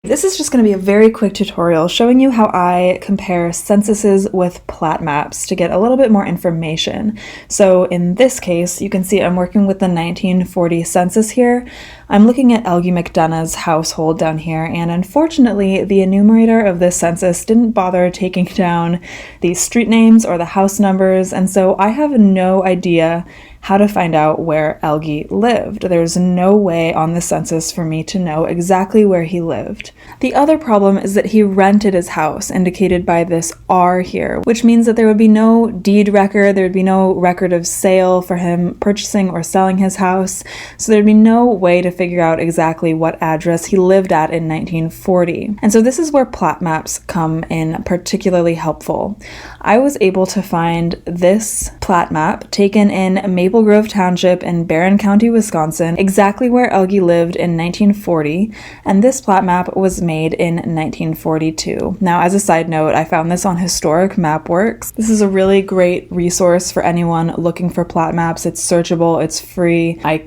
This is just going to be a very quick tutorial showing you how I compare censuses with plat maps to get a little bit more information. So in this case, you can see I'm working with the 1940 census here. I'm looking at Elgie McDonough's household down here, and unfortunately the enumerator of this census didn't bother taking down the street names or the house numbers, and so I have no idea how to find out where Elgie lived. There's no way on the census for me to know exactly where he lived. The other problem is that he rented his house, indicated by this R here, which means that there would be no deed record, there would be no record of sale for him purchasing or selling his house, so there'd be no way to figure out exactly what address he lived at in 1940. And so this is where plat maps come in particularly helpful. I was able to find this plat map taken in Maple Grove Township in Barron County, Wisconsin, exactly where Elgie lived in 1940, and this plat map was made in 1942. Now, as a side note, I found this on Historic Mapworks. This is a really great resource for anyone looking for plat maps. It's searchable, it's free. I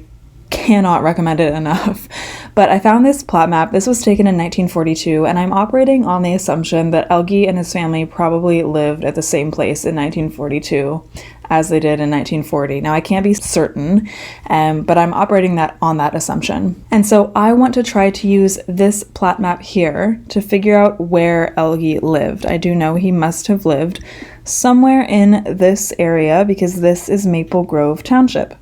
cannot recommend it enough. But I found this plat map. This was taken in 1942, and I'm operating on the assumption that Elgie and his family probably lived at the same place in 1942 as they did in 1940. Now, I can't be certain, but I'm operating on that assumption. And so I want to try to use this plat map here to figure out where Elgie lived. I do know he must have lived somewhere in this area because this is Maple Grove Township.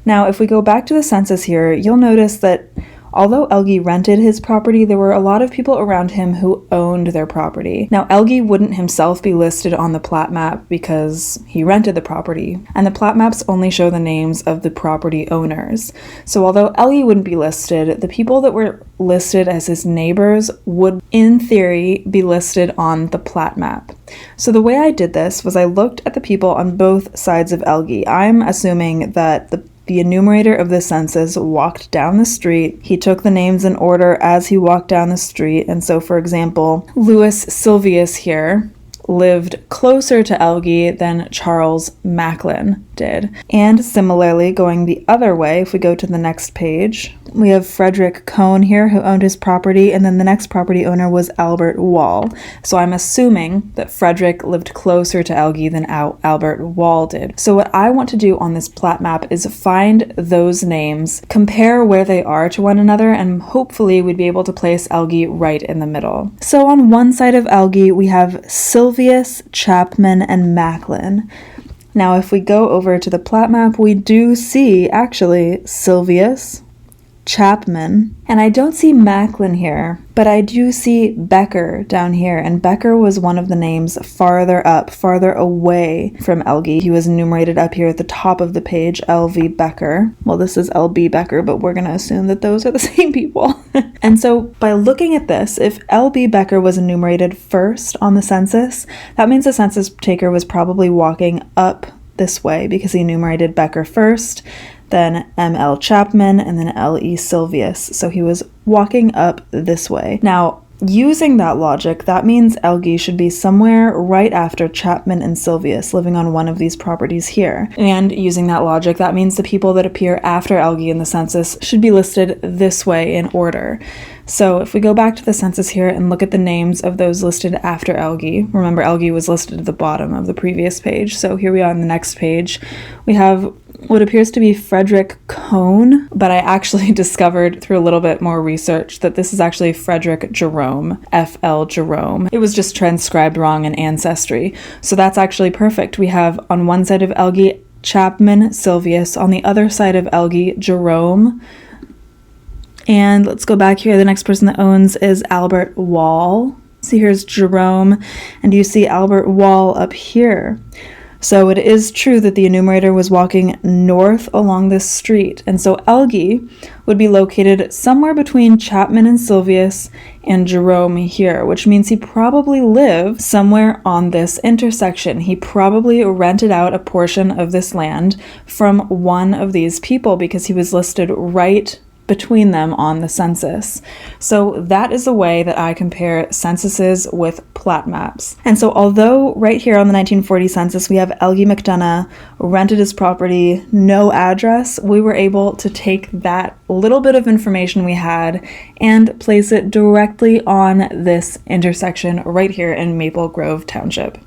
Now, if we go back to the census here, you'll notice that although Elgie rented his property, there were a lot of people around him who owned their property. Now, Elgie wouldn't himself be listed on the plat map because he rented the property, and the plat maps only show the names of the property owners. So although Elgie wouldn't be listed, the people that were listed as his neighbors would, in theory, be listed on the plat map. So the way I did this was I looked at the people on both sides of Elgie. I'm assuming that the enumerator of the census walked down the street. He took the names in order as he walked down the street. And so, for example, Louis Sylvius here lived closer to Elgie than Charles Macklin did. And similarly, going the other way, if we go to the next page, we have Frederick Cohn here who owned his property, and then the next property owner was Albert Wall. So I'm assuming that Frederick lived closer to Elgie than Albert Wall did. So what I want to do on this plat map is find those names, compare where they are to one another, and hopefully we'd be able to place Elgie right in the middle. So on one side of Elgie, we have Sylvius, Chapman, and Macklin. Now, if we go over to the plat map, we do see, actually, Sylvius, Chapman, and I don't see Macklin here, but I do see Becker down here, and Becker was one of the names farther up, farther away from Elgie. He was enumerated up here at the top of the page, L.V. Becker. Well, this is L.B. Becker, but we're going to assume that those are the same people. And so by looking at this, if L.B. Becker was enumerated first on the census, that means the census taker was probably walking up this way because he enumerated Becker first, then M.L. Chapman, and then L.E. Sylvius. So he was walking up this way. Now, using that logic, that means Elgie should be somewhere right after Chapman and Sylvius, living on one of these properties here. And using that logic, that means the people that appear after Elgie in the census should be listed this way in order. So if we go back to the census here and look at the names of those listed after Elgie, remember Elgie was listed at the bottom of the previous page, so here we are on the next page. We have what appears to be Frederick Cohn, but I actually discovered through a little bit more research that this is actually Frederick Jerome, F.L. Jerome. It was just transcribed wrong in Ancestry. So that's actually perfect. We have on one side of Elgie, Chapman, Sylvius, on the other side of Elgie, Jerome. And let's go back here. The next person that owns is Albert Wall. So here's Jerome, and you see Albert Wall up here. So it is true that the enumerator was walking north along this street, and so Elgie would be located somewhere between Chapman and Sylvius and Jerome here, which means he probably lived somewhere on this intersection. He probably rented out a portion of this land from one of these people because he was listed right between them on the census. So that is the way that I compare censuses with plat maps. And so although right here on the 1940 census we have Elgie McDonough, rented his property, no address, we were able to take that little bit of information we had and place it directly on this intersection right here in Maple Grove Township.